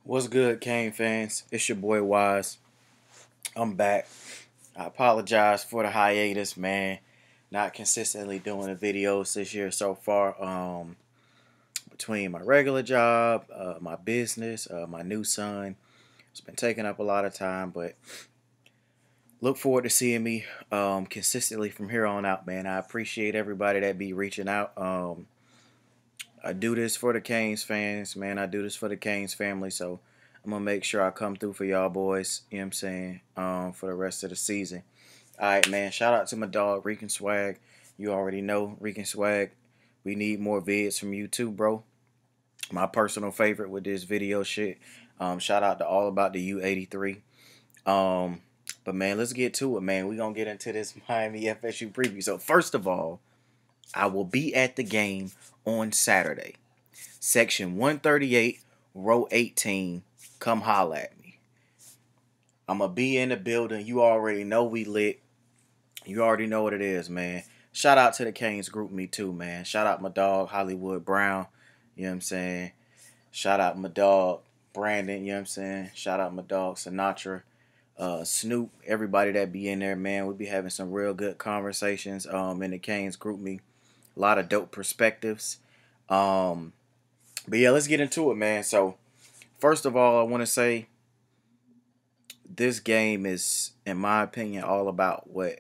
What's good, Kane fans? It's your boy Wise. I'm back. I apologize for the hiatus, man. Not consistently doing the videos this year so far. Between my regular job, my business, my new son, it's been taking up a lot of time. But look forward to seeing me consistently from here on out, man. I appreciate everybody that be reaching out. I do this for the Canes fans, man. I do this for the Canes family, so I'm gonna make sure I come through for y'all boys, you know what I'm saying, for the rest of the season. Alright, man, shout out to my dog, Reekin Swag. You already know, Reekin Swag. We need more vids from you too, bro. My personal favorite with this video shit. Shout out to All About the U83. But man, let's get to it, man. We're gonna get into this Miami FSU preview. So first of all, I will be at the game on Saturday. Section 138, row 18. Come holla at me. I'm going to be in the building. You already know we lit. You already know what it is, man. Shout out to the Canes group me too, man. Shout out my dog, Hollywood Brown. You know what I'm saying? Shout out my dog, Brandon. You know what I'm saying? Shout out my dog, Sinatra. Snoop, everybody that be in there, man. We be having some real good conversations in the Canes group me. A lot of dope perspectives. But yeah, let's get into it, man. So, first of all, I want to say this game is, in my opinion, all about what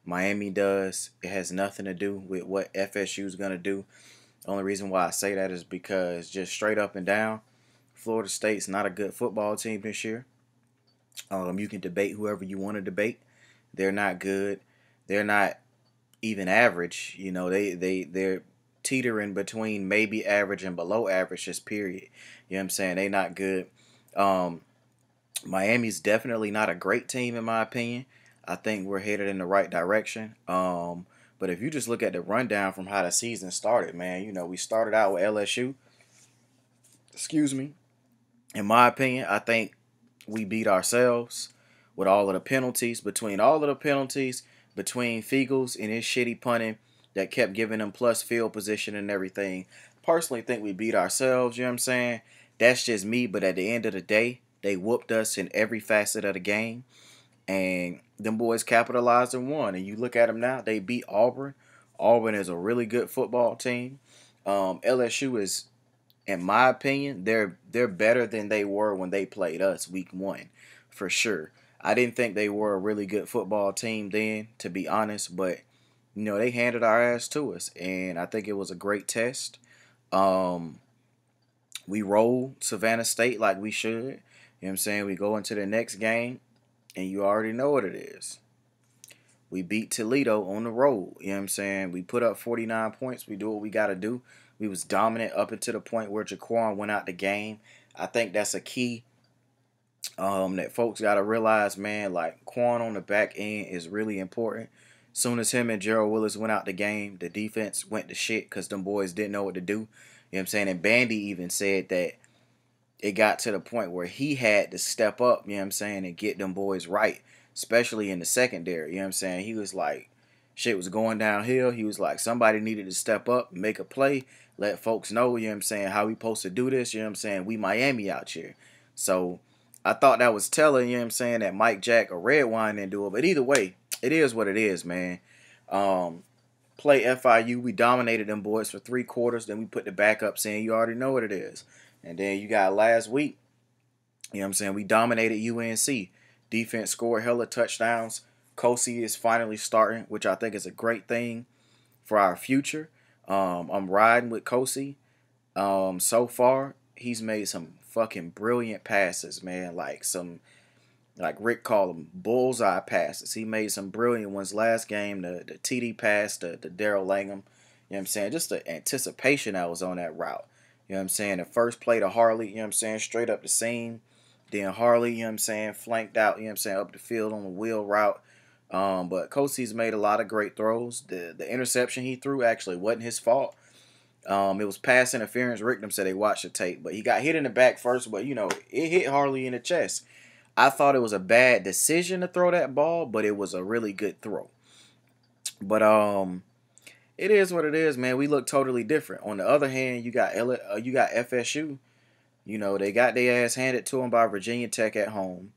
Miami does. It has nothing to do with what FSU is going to do. The only reason why I say that is because just straight up and down, Florida State's not a good football team this year. You can debate whoever you want to debate. They're not good. They're not even average. You know, they're teetering between maybe average and below average, just period. You know what I'm saying? They not good. Miami's definitely not a great team in my opinion. I think we're headed in the right direction. But if you just look at the rundown from how the season started, man, you know, we started out with LSU. Excuse me. In my opinion, I think we beat ourselves with all of the penalties. Between Fiegels and his shitty punting that kept giving them plus field position and everything. Personally think we beat ourselves, you know what I'm saying? That's just me, but at the end of the day, they whooped us in every facet of the game. And them boys capitalized and won. And you look at them now, they beat Auburn. Auburn is a really good football team. LSU is, in my opinion, they're better than they were when they played us week 1, for sure. I didn't think they were a really good football team then, to be honest, but you know, they handed our ass to us, and I think it was a great test. We rolled Savannah State like we should. You know what I'm saying? We go into the next game, and you already know what it is. We beat Toledo on the road. You know what I'm saying? We put up 49 points. We do what we got to do. We was dominant up until the point where Jaquan went out the game. I think that's a key that folks got to realize, man. Like, Quan on the back end is really important. Soon as him and Gerald Willis went out the game, the defense went to shit because them boys didn't know what to do. You know what I'm saying? And Bandy even said that it got to the point where he had to step up, you know what I'm saying, and get them boys right, especially in the secondary. You know what I'm saying? He was like, shit was going downhill. He was like, somebody needed to step up, make a play, let folks know, you know what I'm saying, how we supposed to do this. You know what I'm saying? We Miami out here. So I thought that was telling, you know what I'm saying, that Mike Jack or Redwine didn't do it. But either way, it is what it is, man. Play FIU. We dominated them boys for 3 quarters. Then we put the backups in. You already know what it is. And then you got last week, you know what I'm saying, we dominated UNC. Defense scored hella touchdowns. Kosi is finally starting, which I think is a great thing for our future. I'm riding with Kosi. So far, he's made some fucking brilliant passes, man. Like Rick called them bullseye passes. He made some brilliant ones last game. The TD pass to Daryl Langham. You know what I'm saying? Just the anticipation that was on that route. You know what I'm saying? The first play to Harley, you know what I'm saying, straight up the seam. Then Harley, you know what I'm saying, flanked out, you know what I'm saying, up the field on the wheel route. But Kosi's made a lot of great throws. The interception he threw actually wasn't his fault. It was pass interference. Rickman said they watched the tape. But he got hit in the back first, but, you know, it hit Harley in the chest. I thought it was a bad decision to throw that ball, but it was a really good throw. But it is what it is, man. We look totally different. On the other hand, you got FSU. You know, they got their ass handed to them by Virginia Tech at home.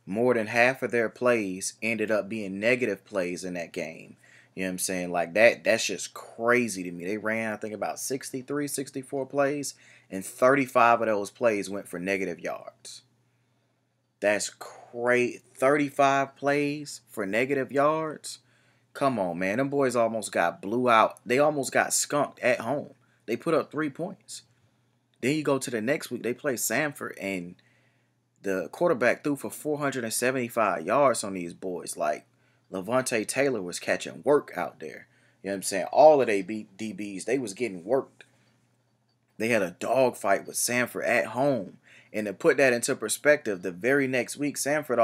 More than half of their plays ended up being negative plays in that game. You know what I'm saying? Like that's just crazy to me. They ran, I think, about 63, 64 plays, and 35 of those plays went for negative yards. That's crazy. 35 plays for negative yards? Come on, man. Them boys almost got blew out. They almost got skunked at home. They put up 3 points. Then you go to the next week, they play Samford, and the quarterback threw for 475 yards on these boys. Like, Levante Taylor was catching work out there. You know what I'm saying? All of they DBs, they was getting worked. They had a dogfight with Samford at home. And to put that into perspective, the very next week, Samford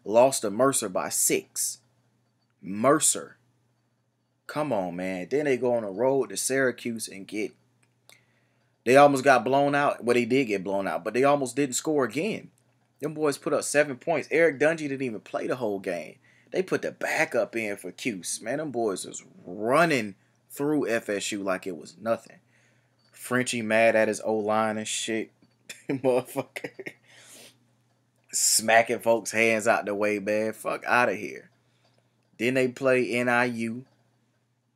lost to Mercer by 6. Mercer. Come on, man. Then they go on the road to Syracuse and they almost got blown out. Well, they did get blown out, but they almost didn't score again. Them boys put up 7 points. Eric Dungy didn't even play the whole game. They put the backup in for Cuse. Man, them boys was running through FSU like it was nothing. Frenchie mad at his O-line and shit. Motherfucker. Smacking folks' hands out the way, man. Fuck out of here. Then they play NIU.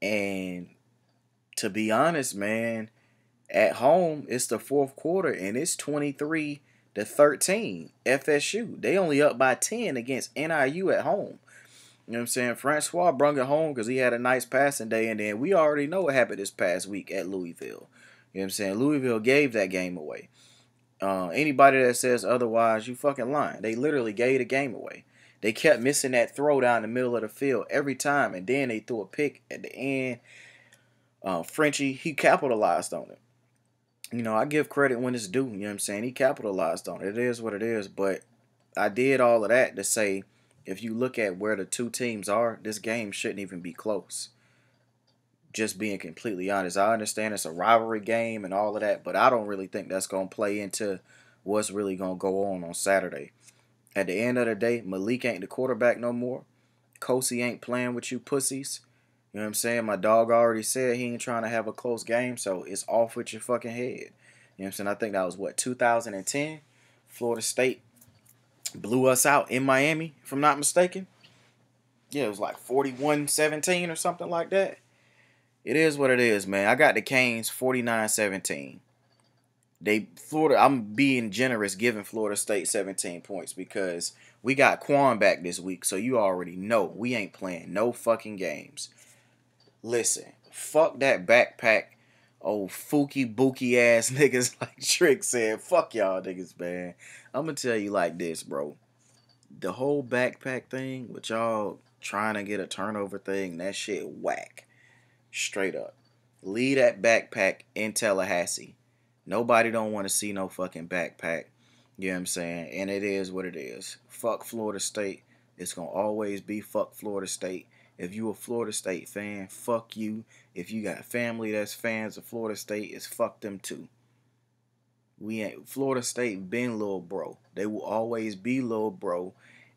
And to be honest, man, at home, it's the fourth quarter, and it's 23-13. FSU. They only up by 10 against NIU at home. You know what I'm saying? Francois brung it home because he had a nice passing day, and then we already know what happened this past week at Louisville. You know what I'm saying? Louisville gave that game away. Anybody that says otherwise, you fucking lying. They literally gave the game away. They kept missing that throw down the middle of the field every time, and then they threw a pick at the end. Frenchie, he capitalized on it. You know, I give credit when it's due. You know what I'm saying? He capitalized on it. It is what it is. But I did all of that to say, if you look at where the two teams are, this game shouldn't even be close. Just being completely honest. I understand it's a rivalry game and all of that, but I don't really think that's going to play into what's really going to go on Saturday. At the end of the day, Malik ain't the quarterback no more. Kosi ain't playing with you pussies. You know what I'm saying? My dog already said he ain't trying to have a close game, so it's off with your fucking head. You know what I'm saying? I think that was, 2010? Florida State blew us out in Miami, if I'm not mistaken. Yeah, it was like 41-17 or something like that. It is what it is, man. I got the Canes 49-17. I'm being generous giving Florida State 17 points because we got Quan back this week, so you already know we ain't playing no fucking games. Listen, fuck that backpack, old fooky bookie ass niggas like Trick said. Fuck y'all niggas, man. I'm gonna tell you like this, bro. The whole backpack thing with y'all trying to get a turnover thing, that shit whack. Straight up. Leave that backpack in Tallahassee. Nobody don't want to see no fucking backpack. You know what I'm saying? And it is what it is. Fuck Florida State. It's gonna always be fuck Florida State. If you a Florida State fan, fuck you. If you got family that's fans of Florida State, it's fuck them too. Florida State been little bro. They will always be little bro.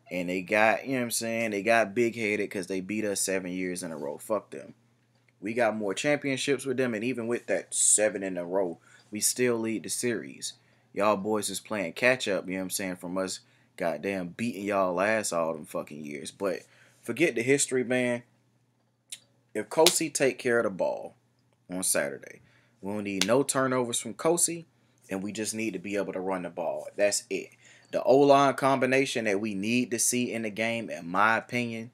And they got, you know what I'm saying, they got big headed because they beat us 7 years in a row. Fuck them. We got more championships with them, and even with that 7 in a row, we still lead the series. Y'all boys is playing catch up, you know what I'm saying, from us goddamn beating y'all ass all them fucking years. But forget the history, man. If Kosi take care of the ball on Saturday, we don't need no turnovers from Kosi, and we just need to be able to run the ball. That's it. The O-line combination that we need to see in the game, in my opinion,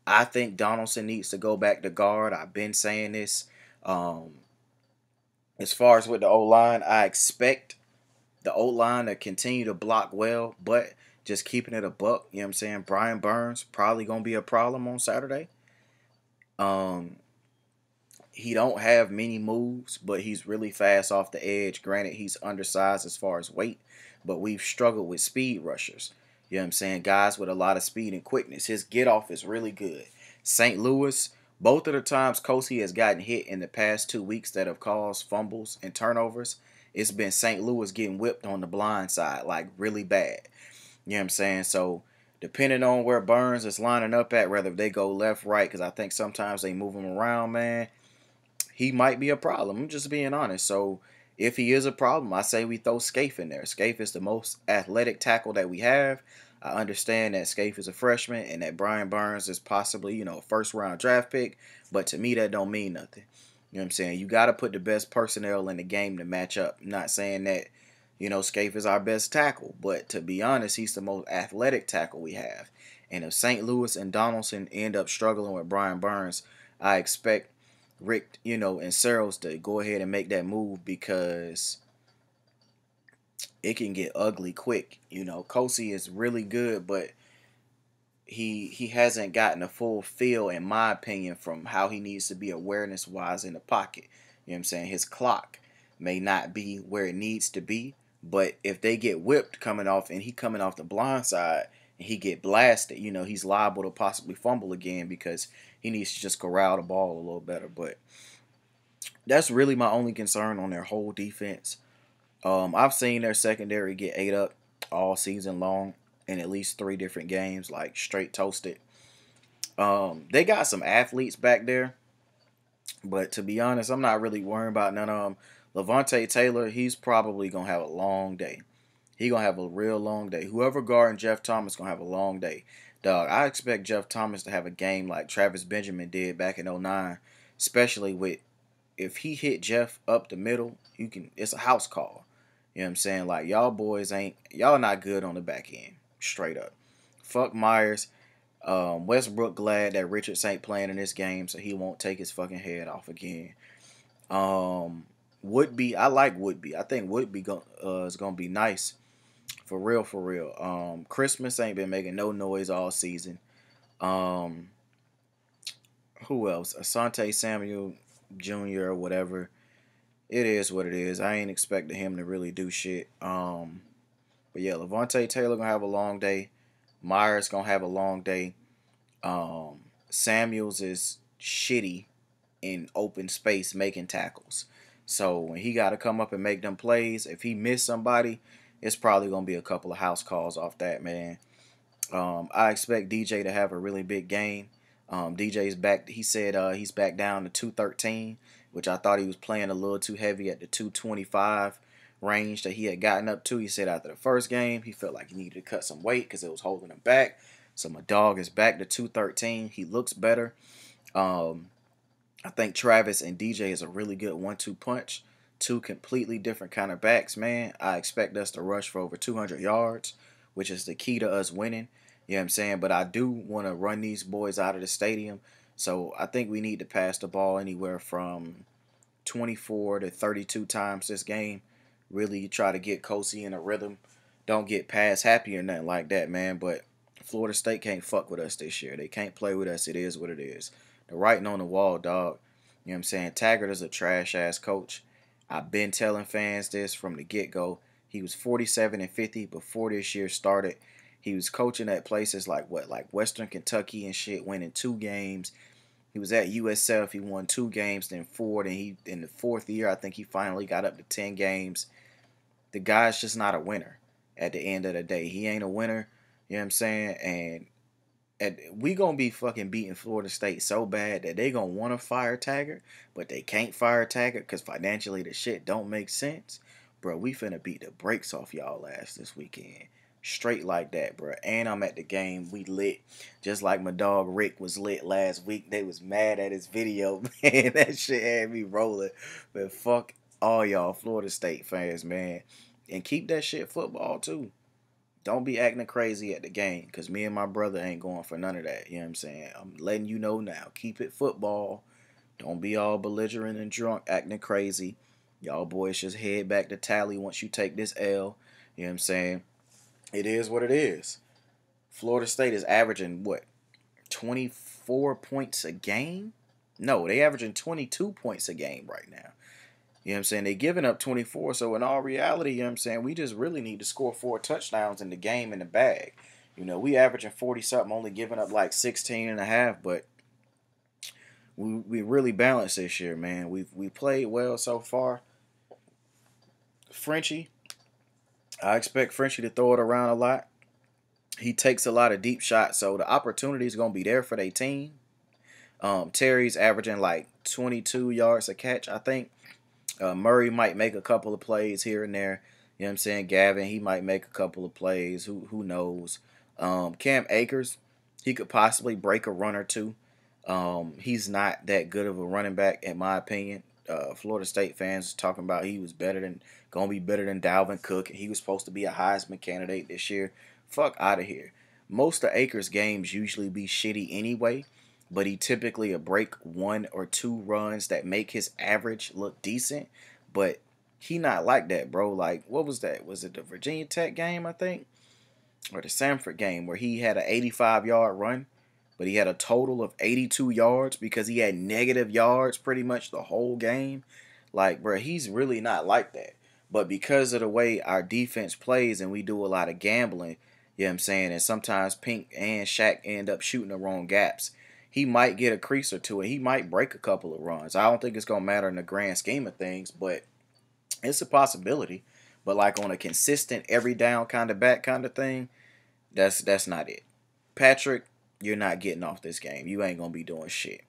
I think Donaldson needs to go back to guard. I've been saying this. As far as with the O-line, I expect the O-line to continue to block well, but just keeping it a buck, you know what I'm saying? Brian Burns probably going to be a problem on Saturday. He don't have many moves, but he's really fast off the edge. Granted, he's undersized as far as weight, but we've struggled with speed rushers. You know what I'm saying? Guys with a lot of speed and quickness. His get-off is really good. St. Louis, both of the times Kosi has gotten hit in the past 2 weeks that have caused fumbles and turnovers, it's been St. Louis getting whipped on the blind side, like really bad. You know what I'm saying? So, depending on where Burns is lining up at, whether they go left, right, because I think sometimes they move him around, man, he might be a problem. I'm just being honest. So, If he is a problem, I say we throw Scaife in there. Scaife is the most athletic tackle that we have. I understand that Scaife is a freshman and that Brian Burns is possibly, a first round draft pick, but to me that don't mean nothing. You know what I'm saying? You got to put the best personnel in the game to match up. I'm not saying that, Scaife is our best tackle, but to be honest, he's the most athletic tackle we have. And if St. Louis and Donaldson end up struggling with Brian Burns, I expect Rick, and Searles to go ahead and make that move because it can get ugly quick. Kosi is really good, but he hasn't gotten a full feel, in my opinion, from how he needs to be awareness wise in the pocket. You know what I'm saying? His clock may not be where it needs to be, but if they get whipped coming off and he coming off the blind side and he get blasted, he's liable to possibly fumble again because he needs to just corral the ball a little better. But that's really my only concern on their whole defense. I've seen their secondary get ate up all season long in at least 3 different games, like straight toasted. They got some athletes back there, but to be honest, I'm not really worrying about none of them. Levante Taylor, he's probably gonna have a long day. He gonna have a real long day. Whoever guarding Jeff Thomas gonna have a long day. Dog, I expect Jeff Thomas to have a game like Travis Benjamin did back in '09, especially with if he hit Jeff up the middle, it's a house call. You know what I'm saying? Like y'all not good on the back end. Straight up. Fuck Myers. Westbrook glad that Richards ain't playing in this game, so he won't take his fucking head off again. Woodby, I like Woodby. I think Woodby is gonna be nice. For real, for real. Christmas ain't been making no noise all season. Um, who else? Asante Samuel Jr. or whatever. It is what it is. I ain't expecting him to really do shit. But yeah, Levante Taylor gonna have a long day. Myers gonna have a long day. Samuels is shitty in open space making tackles. So when he got to come up and make them plays, if he missed somebody, it's probably gonna be a couple of house calls off that, man. I expect DJ to have a really big game. DJ's back. He said he's back down to 213, which I thought he was playing a little too heavy at the 225 range that he had gotten up to. He said after the first game, he felt like he needed to cut some weight because it was holding him back. So my dog is back to 213. He looks better. I think Travis and DJ is a really good 1-2 punch. 2 completely different kind of backs, man. I expect us to rush for over 200 yards, which is the key to us winning. You know what I'm saying? But I do want to run these boys out of the stadium. So I think we need to pass the ball anywhere from 24 to 32 times this game. Really try to get Kosi in a rhythm. Don't get pass happy or nothing like that, man. But Florida State can't fuck with us this year. They can't play with us. It is what it is. The writing on the wall, dog. You know what I'm saying? Taggart is a trash-ass coach. I've been telling fans this from the get-go. He was 47-50 before this year started. He was coaching at places like Western Kentucky and shit, winning 2 games. He was at USF. He won 2 games, then 4. Then he in the 4th year, I think he finally got up to 10 games. The guy's just not a winner at the end of the day. He ain't a winner. You know what I'm saying? And we going to be fucking beating Florida State so bad that they going to want to fire Taggart, but they can't fire Taggart because financially the shit don't make sense. Bro, we finna beat the brakes off y'all ass this weekend. Straight like that, bro. And I'm at the game. We lit. Just like my dog Rick was lit last week. They was mad at his video, man. That shit had me rolling. But fuck all y'all Florida State fans, man. And keep that shit football, too. Don't be acting crazy at the game, because me and my brother ain't going for none of that. You know what I'm saying? I'm letting you know now. Keep it football. Don't be all belligerent and drunk acting crazy. Y'all boys just head back to tally once you take this L. You know what I'm saying? It is what it is. Florida State is averaging, what, 24 points a game? No, they averaging 22 points a game right now. You know what I'm saying? They giving up 24. So in all reality, you know what I'm saying, we just really need to score 4 touchdowns in the game in the bag. We averaging 40-something, only giving up like 16 and a half, but we really balanced this year, man. We played well so far. Frenchie, I expect Frenchie to throw it around a lot. He takes a lot of deep shots, so the opportunity is going to be there for their team. Terry's averaging like 22 yards a catch, I think. Murray might make a couple of plays here and there. You know what I'm saying? Gavin, he might make a couple of plays. Who knows? Cam Akers, he could possibly break a run or two. He's not that good of a running back, in my opinion. Florida State fans talking about he was gonna be better than Dalvin Cook, and he was supposed to be a Heisman candidate this year. Fuck out of here. Most of Akers' games usually be shitty anyway, but he typically will break one or two runs that make his average look decent. But he not like that, bro. Like, what was that? Was it the Virginia Tech game, I think? Or the Samford game where he had an 85-yard run, but he had a total of 82 yards because he had negative yards pretty much the whole game. Like, bro, he's really not like that. But because of the way our defense plays and we do a lot of gambling, you know what I'm saying, and sometimes Pink and Shaq end up shooting the wrong gaps, he might get a crease or two and he might break a couple of runs. I don't think it's going to matter in the grand scheme of things, but it's a possibility. But like on a consistent every down kind of back kind of thing, that's not it. Patrick, you're not getting off this game. You ain't going to be doing shit.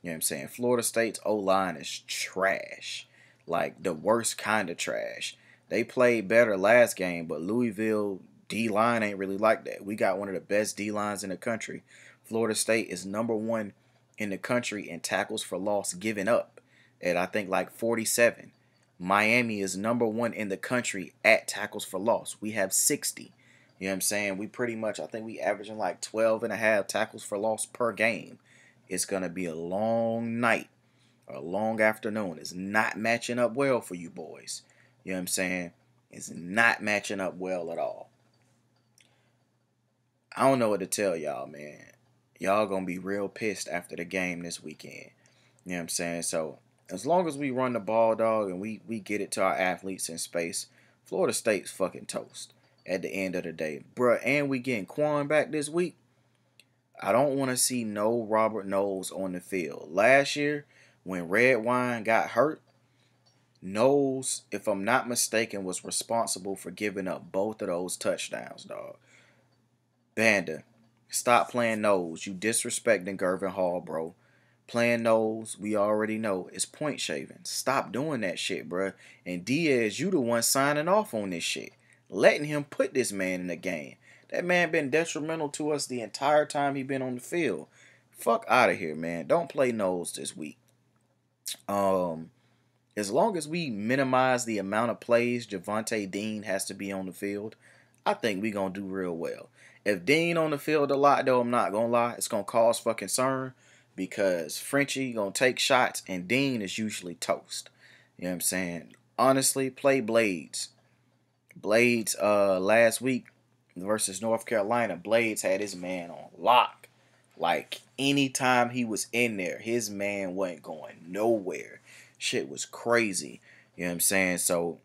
You know what I'm saying? Florida State's O-line is trash. Like the worst kind of trash. They played better last game, but Louisville D-line ain't really like that. We got one of the best D-lines in the country. Florida State is #1 in the country in tackles for loss given up at I think like 47. Miami is #1 in the country at tackles for loss. We have 60. You know what I'm saying? We pretty much, I think we averaging like 12.5 tackles for loss per game. It's going to be a long night or a long afternoon. It's not matching up well for you boys. You know what I'm saying? It's not matching up well at all. I don't know what to tell y'all, man. Y'all going to be real pissed after the game this weekend. You know what I'm saying? So, as long as we run the ball, dog, and we get it to our athletes in space, Florida State's fucking toast at the end of the day. Bruh, and we getting Quan back this week. I don't want to see no Robert Knowles on the field. Last year, when Red Wine got hurt, Knowles, if I'm not mistaken, was responsible for giving up both of those touchdowns, dog. Banda, stop playing Knowles. You disrespecting Gervin Hall, bro. Playing Knowles, we already know, is point shaving. Stop doing that shit, bruh. And Diaz, you the one signing off on this shit. Letting him put this man in the game. That man been detrimental to us the entire time he been on the field. Fuck out of here, man. Don't play Knowles this week. As long as we minimize the amount of plays Javonte Dean has to be on the field, I think we gonna do real well. If Dean on the field a lot, though, I'm not gonna lie, it's gonna cause fucking concern because Frenchie gonna take shots and Dean is usually toast. You know what I'm saying? Honestly, play Blades. Blades last week versus North Carolina, Blades had his man on lock. Like anytime he was in there, his man wasn't going nowhere. Shit was crazy. You know what I'm saying? So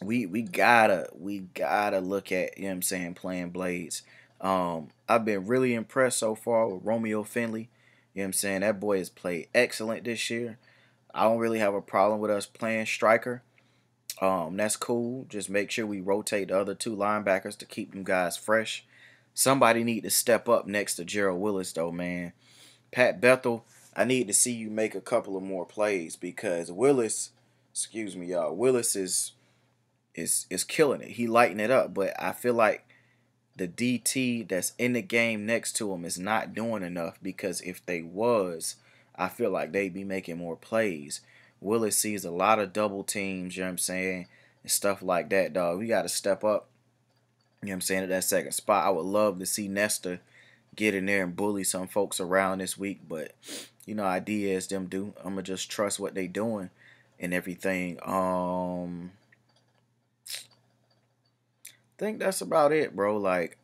we gotta look at, you know what I'm saying, playing Blades. I've been really impressed so far with Romeo Finley. You know what I'm saying? That boy has played excellent this year. I don't really have a problem with us playing striker. That's cool. Just make sure we rotate the other two linebackers to keep them guys fresh. Somebody need to step up next to Gerald Willis, though, man. Pat Bethel, I need to see you make a couple of more plays because Willis, excuse me, y'all, Willis is killing it. He lighting it up, but I feel like the DT that's in the game next to him is not doing enough because if they was, I feel like they'd be making more plays. Willis sees a lot of double teams, you know what I'm saying, and stuff like that, dog. We got to step up, you know what I'm saying, at that second spot. I would love to see Nestor get in there and bully some folks around this week, but, you know, ideas them do. I'm going to just trust what they doing and everything. I think that's about it, bro. Like,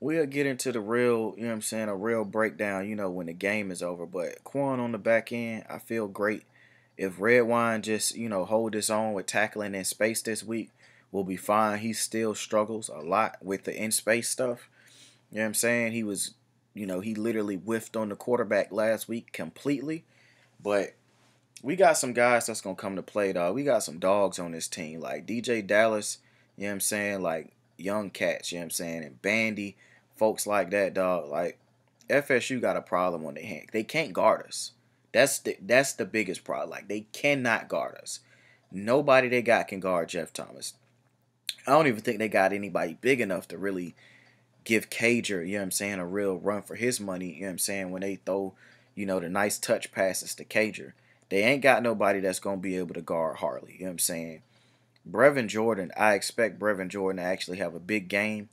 we'll get into the real, you know what I'm saying, a real breakdown, you know, when the game is over. But Quan on the back end, I feel great. If Red Wine just, you know, hold his own with tackling in space this week, we'll be fine. He still struggles a lot with the in-space stuff. You know what I'm saying? He was, you know, he literally whiffed on the quarterback last week completely. But we got some guys that's going to come to play, dog. We got some dogs on this team. Like DJ Dallas, you know what I'm saying? Like young cats, you know what I'm saying? And Bandy, folks like that, dog. Like FSU got a problem on their hand. They can't guard us. That's the biggest problem. Like, they cannot guard us. Nobody they got can guard Jeff Thomas. I don't even think they got anybody big enough to really give Cager, you know what I'm saying, a real run for his money, you know what I'm saying, when they throw, the nice touch passes to Cager. They ain't got nobody that's going to be able to guard Harley, you know what I'm saying. Brevin Jordan, I expect Brevin Jordan to actually have a big game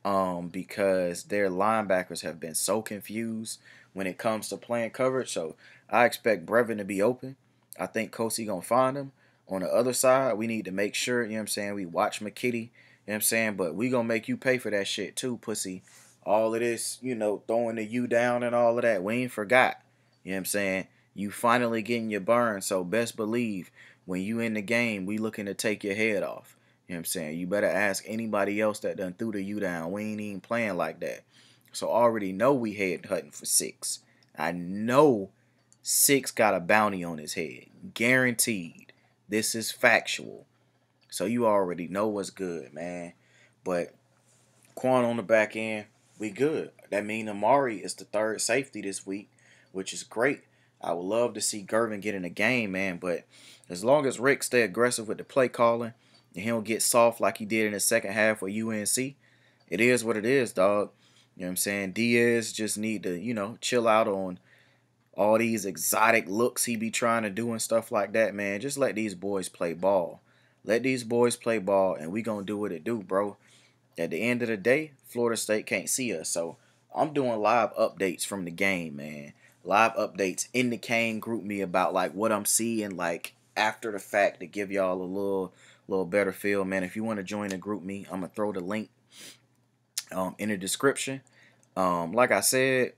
because their linebackers have been so confused when it comes to playing coverage. So I expect Brevin to be open. I think Kosi going to find him. On the other side, we need to make sure, you know what I'm saying, we watch McKitty, you know what I'm saying, but we going to make you pay for that shit too, pussy. All of this, throwing the U down and all of that, we ain't forgot. You know what I'm saying? You finally getting your burn, so best believe when you in the game, we looking to take your head off. You know what I'm saying? You better ask anybody else that done threw the U down. We ain't even playing like that. So already know we head hunting for 6. I know 6 got a bounty on his head. Guaranteed. This is factual. So you already know what's good, man. But Quan on the back end, we good. That mean Amari is the third safety this week, which is great. I would love to see Gervin get in the game, man. But as long as Rick stay aggressive with the play calling and he don't get soft like he did in the second half with UNC, it is what it is, dog. You know what I'm saying? Diaz just need to, chill out on all these exotic looks he be trying to do and stuff like that, man. Just let these boys play ball. Let these boys play ball, and we going to do what it do, bro. At the end of the day, Florida State can't see us. So I'm doing live updates from the game, man. Live updates in the Kane group me about like what I'm seeing like after the fact to give y'all a little better feel, man. If you want to join the group me, I'm gonna throw the link in the description. Like I said,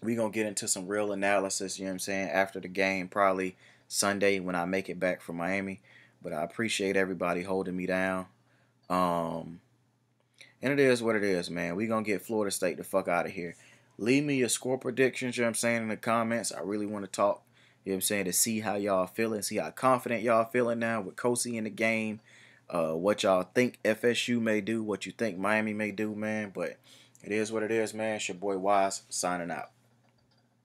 we gonna get into some real analysis, you know what I'm saying, after the game, probably Sunday when I make it back from Miami. But I appreciate everybody holding me down. And it is what it is, man. We going to get Florida State the fuck out of here. Leave me your score predictions, you know what I'm saying, in the comments. I really want to talk, you know what I'm saying, to see how y'all feeling, see how confident y'all feeling now with Kosi in the game, what y'all think FSU may do, what you think Miami may do, man. But it is what it is, man. It's your boy Wise signing out.